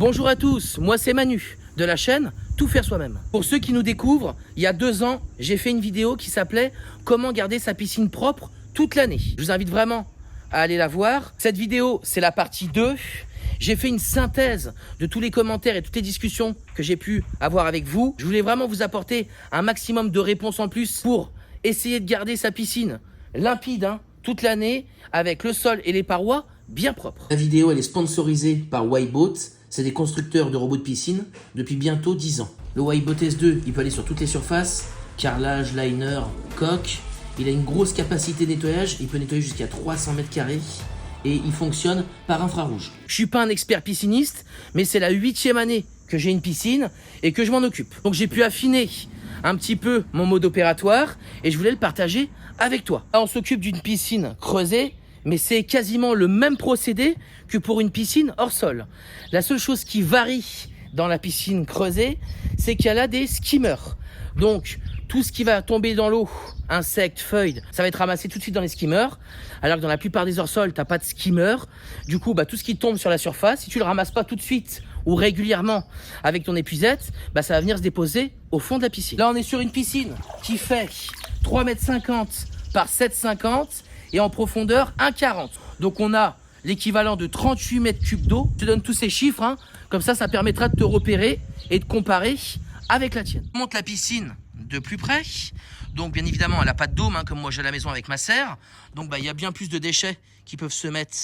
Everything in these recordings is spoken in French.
Bonjour à tous, moi c'est Manu de la chaîne Tout faire soi-même. Pour ceux qui nous découvrent, il y a 2 ans, j'ai fait une vidéo qui s'appelait Comment garder sa piscine propre toute l'année. Je vous invite vraiment à aller la voir. Cette vidéo, c'est la partie 2. J'ai fait une synthèse de tous les commentaires et toutes les discussions que j'ai pu avoir avec vous. Je voulais vraiment vous apporter un maximum de réponses en plus pour essayer de garder sa piscine limpide toute l'année avec le sol et les parois bien propres. La vidéo, elle est sponsorisée par Whiteboat. C'est des constructeurs de robots de piscine depuis bientôt 10 ans. Le Whiteboat S2, il peut aller sur toutes les surfaces, carrelage, liner, coque. Il a une grosse capacité de nettoyage, il peut nettoyer jusqu'à 300 mètres carrés et il fonctionne par infrarouge. Je suis pas un expert pisciniste, mais c'est la 8e année que j'ai une piscine et que je m'en occupe. Donc j'ai pu affiner un petit peu mon mode opératoire et je voulais le partager avec toi. Là, on s'occupe d'une piscine creusée, mais c'est quasiment le même procédé que pour une piscine hors sol. La seule chose qui varie dans la piscine creusée, c'est qu'il y a là des skimmers. Donc, tout ce qui va tomber dans l'eau, insectes, feuilles, ça va être ramassé tout de suite dans les skimmers. Alors que dans la plupart des hors-sols, t'as pas de skimmer. Du coup, tout ce qui tombe sur la surface, si tu le ramasses pas tout de suite ou régulièrement avec ton épuisette, ça va venir se déposer au fond de la piscine. Là, on est sur une piscine qui fait 3,50 m par 7,50 m et en profondeur 1,40 m. Donc, on a l'équivalent de 38 mètres cubes d'eau. Je te donne tous ces chiffres, comme ça permettra de te repérer et de comparer avec la tienne. On monte la piscine de plus près. Donc bien évidemment, elle n'a pas de dôme, comme moi j'ai à la maison avec ma serre. Donc il y a bien plus de déchets qui peuvent se mettre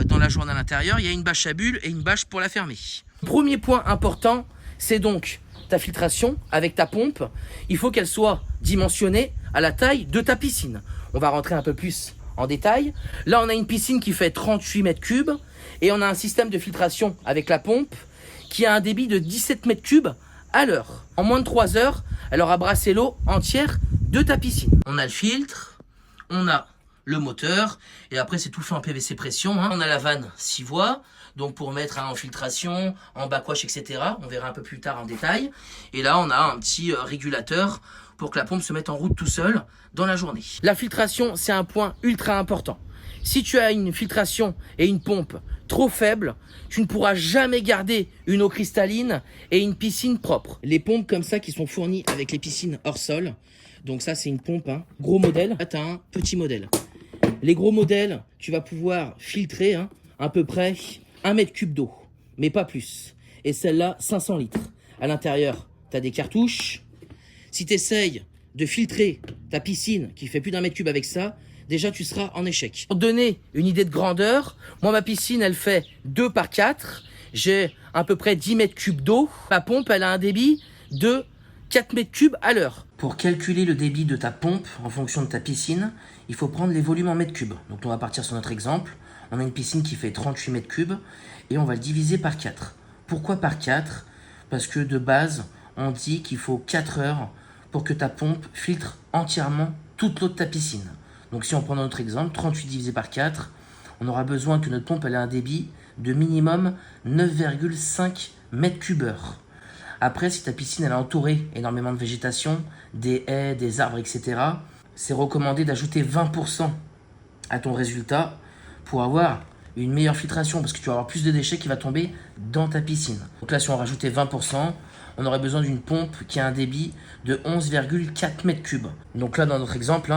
dans la journée à l'intérieur. Il y a une bâche à bulles et une bâche pour la fermer. Premier point important, c'est donc ta filtration avec ta pompe. Il faut qu'elle soit dimensionnée à la taille de ta piscine. On va rentrer un peu plus en détail. Là, on a une piscine qui fait 38 mètres cubes et on a un système de filtration avec la pompe qui a un débit de 17 mètres cubes à l'heure. En moins de 3 heures, elle aura brassé l'eau entière de ta piscine. On a le filtre, on a le moteur et après c'est tout fait en PVC pression. On a la vanne 6 voies, donc pour mettre en filtration, en backwash, etc. On verra un peu plus tard en détail. Et là, on a un petit régulateur pour que la pompe se mette en route tout seul dans la journée. La filtration, c'est un point ultra important. Si tu as une filtration et une pompe trop faible, tu ne pourras jamais garder une eau cristalline et une piscine propre. Les pompes comme ça qui sont fournies avec les piscines hors sol, donc ça c'est une pompe, gros modèle, là tu as un petit modèle. Les gros modèles, tu vas pouvoir filtrer à peu près 1 mètre cube d'eau, mais pas plus. Et celle-là, 500 litres. À l'intérieur, tu as des cartouches. Si tu essayes de filtrer ta piscine qui fait plus d'1 mètre cube avec ça, déjà tu seras en échec. Pour te donner une idée de grandeur, moi ma piscine elle fait 2 par 4. J'ai à peu près 10 mètres cubes d'eau. Ma pompe elle a un débit de 4 mètres cubes à l'heure. Pour calculer le débit de ta pompe en fonction de ta piscine, il faut prendre les volumes en mètres cubes. Donc on va partir sur notre exemple. On a une piscine qui fait 38 mètres cubes et on va le diviser par 4. Pourquoi par 4? Parce que de base, on dit qu'il faut 4 heures pour que ta pompe filtre entièrement toute l'eau de ta piscine. Donc si on prend notre exemple, 38 divisé par 4, on aura besoin que notre pompe ait un débit de minimum 9,5 mètres cubes heure. Après, si ta piscine elle est entourée énormément de végétation, des haies, des arbres, etc., c'est recommandé d'ajouter 20% à ton résultat pour avoir une meilleure filtration parce que tu vas avoir plus de déchets qui va tomber dans ta piscine. Donc là, si on rajoutait 20%, on aurait besoin d'une pompe qui a un débit de 11,4 mètres cubes. Donc là, dans notre exemple,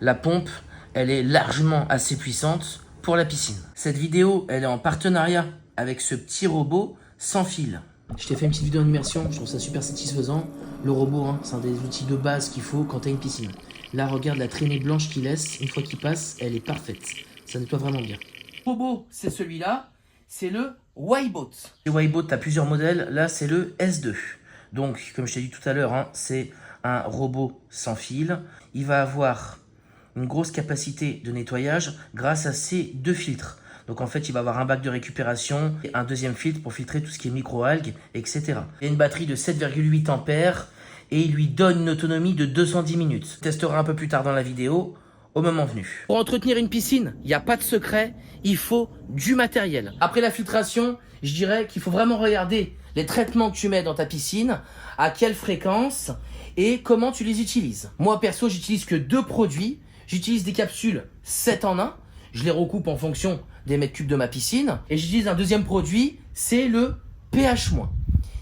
la pompe, elle est largement assez puissante pour la piscine. Cette vidéo, elle est en partenariat avec ce petit robot sans fil. Je t'ai fait une petite vidéo en immersion, je trouve ça super satisfaisant. Le robot, c'est un des outils de base qu'il faut quand tu as une piscine. Là, regarde la traînée blanche qu'il laisse. Une fois qu'il passe, elle est parfaite. Ça nettoie vraiment bien. Le robot, c'est celui-là. C'est le Whiteboat. Le Whiteboat, tu as plusieurs modèles. Là, c'est le S2. Donc, comme je t'ai dit tout à l'heure, c'est un robot sans fil. Il va avoir une grosse capacité de nettoyage grâce à ces 2 filtres. Donc en fait, il va avoir un bac de récupération et un deuxième filtre pour filtrer tout ce qui est microalgues, etc. Il y a une batterie de 7,8 ampères et il lui donne une autonomie de 210 minutes. On testera un peu plus tard dans la vidéo, au moment venu. Pour entretenir une piscine, il n'y a pas de secret, il faut du matériel. Après la filtration, je dirais qu'il faut vraiment regarder les traitements que tu mets dans ta piscine, à quelle fréquence et comment tu les utilises. Moi perso, j'utilise que 2 produits. J'utilise des capsules 7 en 1. Je les recoupe en fonction des mètres cubes de ma piscine. Et j'utilise un deuxième produit, c'est le pH-.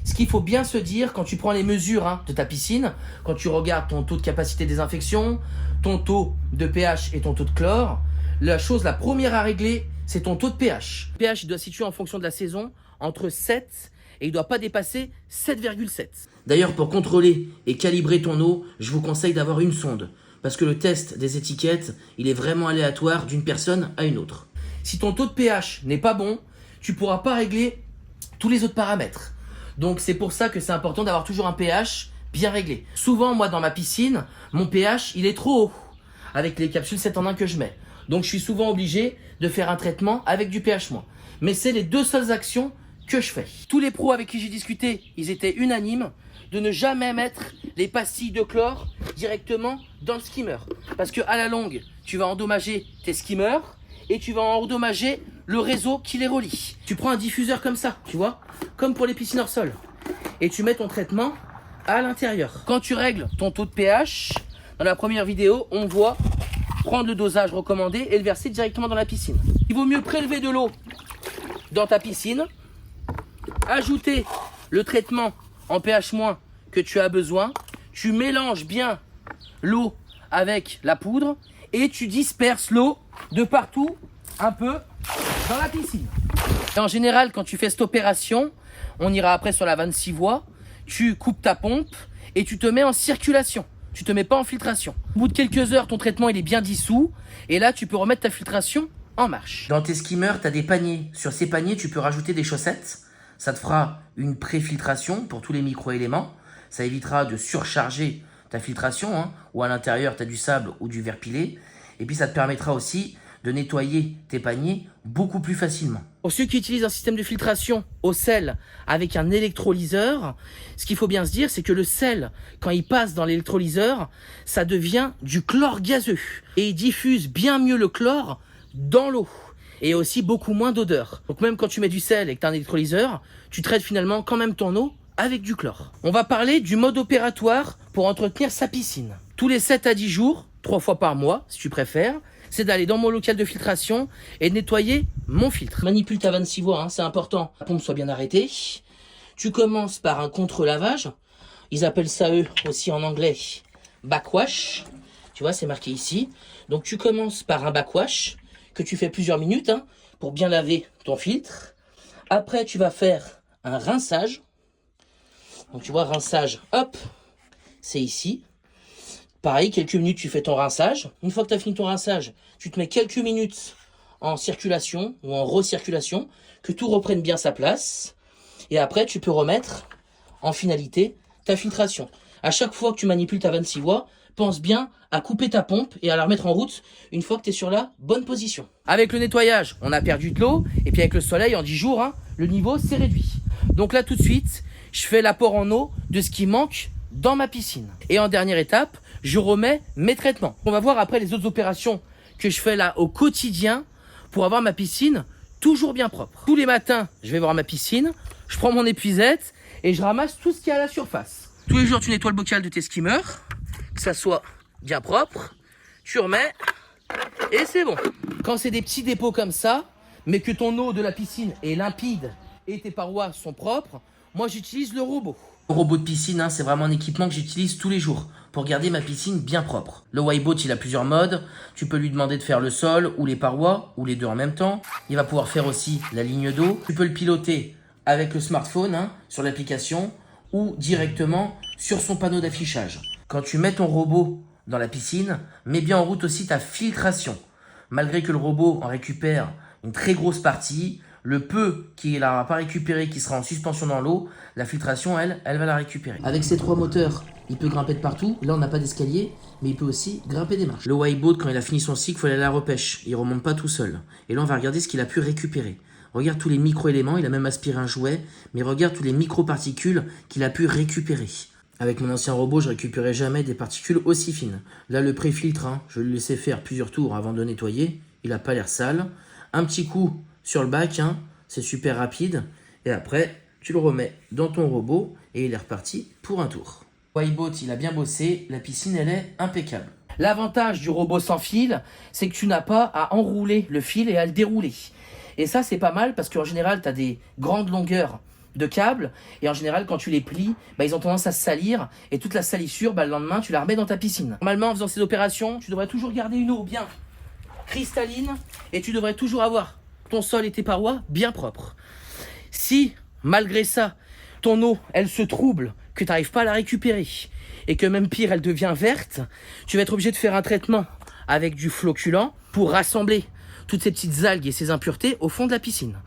Ce qu'il faut bien se dire quand tu prends les mesures de ta piscine, quand tu regardes ton taux de capacité de désinfection, ton taux de pH et ton taux de chlore, la première à régler, c'est ton taux de pH. Le pH il doit se situer en fonction de la saison entre 7 et il ne doit pas dépasser 7,7. D'ailleurs, pour contrôler et calibrer ton eau, je vous conseille d'avoir une sonde. Parce que le test des étiquettes, il est vraiment aléatoire d'une personne à une autre. Si ton taux de pH n'est pas bon, tu ne pourras pas régler tous les autres paramètres. Donc c'est pour ça que c'est important d'avoir toujours un pH bien réglé. Souvent, moi dans ma piscine, mon pH il est trop haut avec les capsules 7 en 1 que je mets. Donc je suis souvent obligé de faire un traitement avec du pH-. Mais c'est les deux seules actions que je fais. Tous les pros avec qui j'ai discuté, ils étaient unanimes de ne jamais mettre les pastilles de chlore directement dans le skimmer. Parce que à la longue, tu vas endommager tes skimmers et tu vas endommager le réseau qui les relie. Tu prends un diffuseur comme ça, tu vois, comme pour les piscines hors sol. Et tu mets ton traitement à l'intérieur. Quand tu règles ton taux de pH, dans la première vidéo, on voit prendre le dosage recommandé et le verser directement dans la piscine. Il vaut mieux prélever de l'eau dans ta piscine, ajouter le traitement en pH- que tu as besoin, tu mélanges bien l'eau avec la poudre et tu disperses l'eau de partout un peu dans la piscine. Et en général, quand tu fais cette opération, on ira après sur la 26 voies, tu coupes ta pompe et tu te mets en circulation. Tu te mets pas en filtration. Au bout de quelques heures, ton traitement il est bien dissous et là, tu peux remettre ta filtration en marche. Dans tes skimmers, tu as des paniers. Sur ces paniers, tu peux rajouter des chaussettes. Ça te fera une pré-filtration pour tous les micro-éléments. Ça évitera de surcharger ta filtration, ou à l'intérieur, tu as du sable ou du verre pilé. Et puis, ça te permettra aussi de nettoyer tes paniers beaucoup plus facilement. Pour ceux qui utilisent un système de filtration au sel avec un électrolyseur, ce qu'il faut bien se dire, c'est que le sel, quand il passe dans l'électrolyseur, ça devient du chlore gazeux. Et il diffuse bien mieux le chlore dans l'eau. Et aussi beaucoup moins d'odeur. Donc même quand tu mets du sel et que tu as un électrolyseur, tu traites finalement quand même ton eau avec du chlore. On va parler du mode opératoire pour entretenir sa piscine. Tous les 7 à 10 jours, 3 fois par mois si tu préfères, c'est d'aller dans mon local de filtration et de nettoyer mon filtre. Manipule ta 26 voies, c'est important. La pompe soit bien arrêtée. Tu commences par un contre-lavage. Ils appellent ça eux aussi en anglais backwash. Tu vois, c'est marqué ici. Donc tu commences par un backwash que tu fais plusieurs minutes pour bien laver ton filtre. Après, tu vas faire un rinçage. Donc tu vois, rinçage, hop, c'est ici. Pareil, quelques minutes, tu fais ton rinçage. Une fois que tu as fini ton rinçage, tu te mets quelques minutes en circulation ou en recirculation, que tout reprenne bien sa place. Et après, tu peux remettre en finalité ta filtration. À chaque fois que tu manipules ta 26 voies, pense bien à couper ta pompe et à la remettre en route une fois que tu es sur la bonne position. Avec le nettoyage, on a perdu de l'eau. Et puis avec le soleil, en 10 jours, le niveau s'est réduit. Donc là, tout de suite, je fais l'apport en eau de ce qui manque dans ma piscine. Et en dernière étape, je remets mes traitements. On va voir après les autres opérations que je fais là au quotidien pour avoir ma piscine toujours bien propre. Tous les matins, je vais voir ma piscine, je prends mon épuisette et je ramasse tout ce qui est à la surface. Tous les jours, tu nettoies le bocal de tes skimmers, que ça soit bien propre, tu remets et c'est bon. Quand c'est des petits dépôts comme ça, mais que ton eau de la piscine est limpide et tes parois sont propres, moi j'utilise le robot. Le robot de piscine, c'est vraiment un équipement que j'utilise tous les jours pour garder ma piscine bien propre. Le Wiboat, il a plusieurs modes. Tu peux lui demander de faire le sol ou les parois, ou les deux en même temps. Il va pouvoir faire aussi la ligne d'eau. Tu peux le piloter avec le smartphone, sur l'application, ou directement sur son panneau d'affichage. Quand tu mets ton robot dans la piscine, mets bien en route aussi ta filtration. Malgré que le robot en récupère une très grosse partie, le peu qu'il n'aura pas récupéré, qui sera en suspension dans l'eau, la filtration, elle va la récupérer. Avec ces 3 moteurs, il peut grimper de partout. Là, on n'a pas d'escalier, mais il peut aussi grimper des marches. Le Wiboat, quand il a fini son cycle, il faut aller à la repêche. Il ne remonte pas tout seul. Et là, on va regarder ce qu'il a pu récupérer. Regarde tous les micro-éléments. Il a même aspiré un jouet. Mais regarde tous les micro-particules qu'il a pu récupérer. Avec mon ancien robot, je récupérais jamais des particules aussi fines. Là, le pré-filtre, je le laissais faire plusieurs tours avant de nettoyer. Il n'a pas l'air sale. Un petit coup sur le bac, c'est super rapide. Et après, tu le remets dans ton robot et il est reparti pour un tour. Wiboat, il a bien bossé. La piscine, elle est impeccable. L'avantage du robot sans fil, c'est que tu n'as pas à enrouler le fil et à le dérouler. Et ça, c'est pas mal parce qu'en général, tu as des grandes longueurs de câbles. Et en général, quand tu les plies, ils ont tendance à se salir. Et toute la salissure, le lendemain, tu la remets dans ta piscine. Normalement, en faisant ces opérations, tu devrais toujours garder une eau bien cristalline. Et tu devrais toujours avoir ton sol et tes parois bien propres. Si, malgré ça, ton eau, elle se trouble, que tu n'arrives pas à la récupérer, et que même pire, elle devient verte, tu vas être obligé de faire un traitement avec du floculant pour rassembler toutes ces petites algues et ces impuretés au fond de la piscine.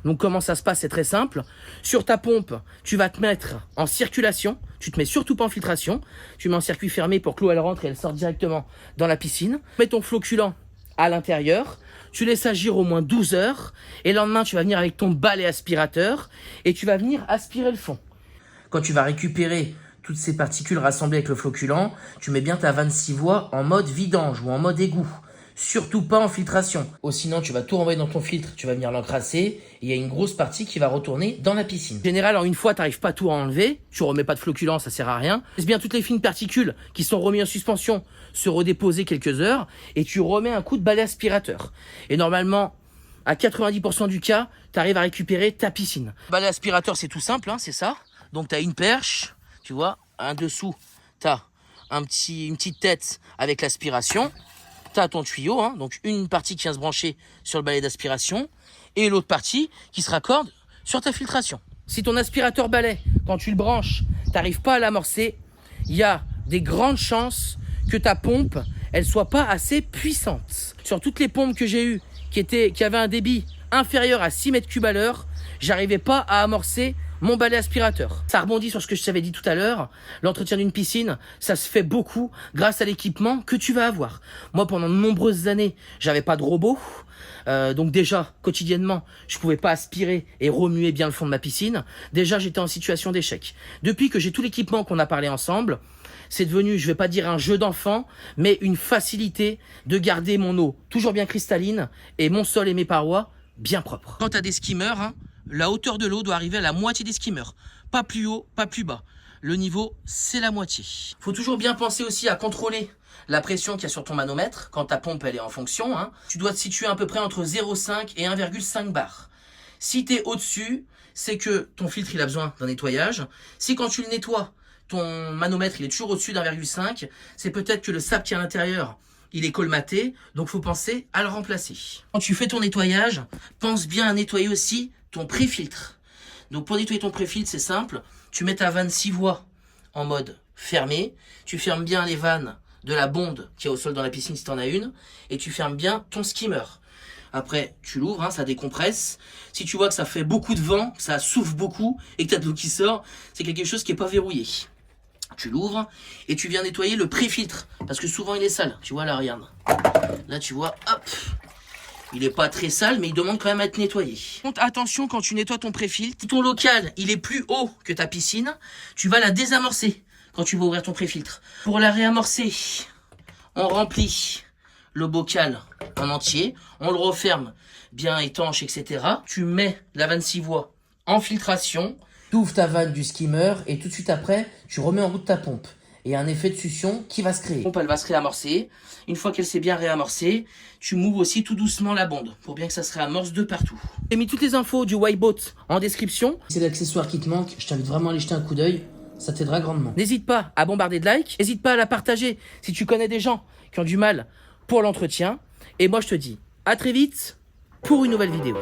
Donc comment ça se passe? C'est très simple. Sur ta pompe, tu vas te mettre en circulation. Tu te mets surtout pas en filtration. Tu mets en circuit fermé pour que l'eau elle rentre et elle sort directement dans la piscine. Mets ton floculant à l'intérieur. Tu laisses agir au moins 12 heures. Et le lendemain, tu vas venir avec ton balai aspirateur et tu vas venir aspirer le fond. Quand tu vas récupérer toutes ces particules rassemblées avec le floculant, tu mets bien ta vanne 6 voies en mode vidange ou en mode égout. Surtout pas en filtration. Sinon, tu vas tout renvoyer dans ton filtre, tu vas venir l'encrasser, et il y a une grosse partie qui va retourner dans la piscine. En général, en une fois, tu n'arrives pas tout à enlever, tu remets pas de floculant, ça sert à rien. Laisse bien toutes les fines particules qui sont remises en suspension se redéposer quelques heures, et tu remets un coup de balai aspirateur. Et normalement, à 90% du cas, tu arrives à récupérer ta piscine. Le balai aspirateur, c'est tout simple, c'est ça. Donc, tu as une perche, tu vois, un dessous, tu as une petite tête avec l'aspiration. Tu as ton tuyau, donc une partie qui vient se brancher sur le balai d'aspiration et l'autre partie qui se raccorde sur ta filtration. Si ton aspirateur balai, quand tu le branches, tu n'arrives pas à l'amorcer, il y a des grandes chances que ta pompe, elle soit pas assez puissante. Sur toutes les pompes que j'ai eues qui avaient un débit inférieur à 6 mètres cubes à l'heure, j'arrivais pas à amorcer mon balai aspirateur. Ça rebondit sur ce que je t'avais dit tout à l'heure. L'entretien d'une piscine, ça se fait beaucoup grâce à l'équipement que tu vas avoir. Moi, pendant de nombreuses années, j'avais pas de robot. Donc déjà, quotidiennement, je pouvais pas aspirer et remuer bien le fond de ma piscine. Déjà, j'étais en situation d'échec. Depuis que j'ai tout l'équipement qu'on a parlé ensemble, c'est devenu, je vais pas dire un jeu d'enfant, mais une facilité de garder mon eau toujours bien cristalline et mon sol et mes parois bien propres. Quand tu as des skimmers, la hauteur de l'eau doit arriver à la moitié des skimmers. Pas plus haut, pas plus bas. Le niveau, c'est la moitié. Faut toujours bien penser aussi à contrôler la pression qu'il y a sur ton manomètre. Quand ta pompe elle est en fonction, tu dois te situer à peu près entre 0,5 et 1,5 bar. Si tu es au-dessus, c'est que ton filtre il a besoin d'un nettoyage. Si quand tu le nettoies, ton manomètre il est toujours au-dessus d'1,5, c'est peut-être que le sable qui est à l'intérieur, il est colmaté, donc faut penser à le remplacer. Quand tu fais ton nettoyage, pense bien à nettoyer aussi ton pré-filtre. Donc pour nettoyer ton pré-filtre, c'est simple, tu mets ta vanne 6 voies en mode fermé, tu fermes bien les vannes de la bonde qui est au sol dans la piscine si tu en as une, et tu fermes bien ton skimmer. Après, tu l'ouvres, ça décompresse. Si tu vois que ça fait beaucoup de vent, que ça souffle beaucoup et que tu as de l'eau qui sort, c'est quelque chose qui n'est pas verrouillé. Tu l'ouvres et tu viens nettoyer le pré-filtre parce que souvent il est sale. Tu vois là, regarde. Là, tu vois, hop. Il n'est pas très sale, mais il demande quand même à être nettoyé. Attention quand tu nettoies ton pré-filtre. Si ton local, il est plus haut que ta piscine, tu vas la désamorcer quand tu vas ouvrir ton pré-filtre. Pour la réamorcer, on remplit le bocal en entier. On le referme bien étanche, etc. Tu mets la vanne 6 voies en filtration. Tu ouvres ta vanne du skimmer et tout de suite après, tu remets en route ta pompe. Et il y a un effet de succion qui va se créer. La pompe, elle va se réamorcer. Une fois qu'elle s'est bien réamorcée, tu mouves aussi tout doucement la bonde pour bien que ça se réamorce de partout. J'ai mis toutes les infos du Whiteboat en description. C'est l'accessoire qui te manque. Je t'invite vraiment à aller jeter un coup d'œil. Ça t'aidera grandement. N'hésite pas à bombarder de likes. N'hésite pas à la partager si tu connais des gens qui ont du mal pour l'entretien. Et moi, je te dis à très vite pour une nouvelle vidéo.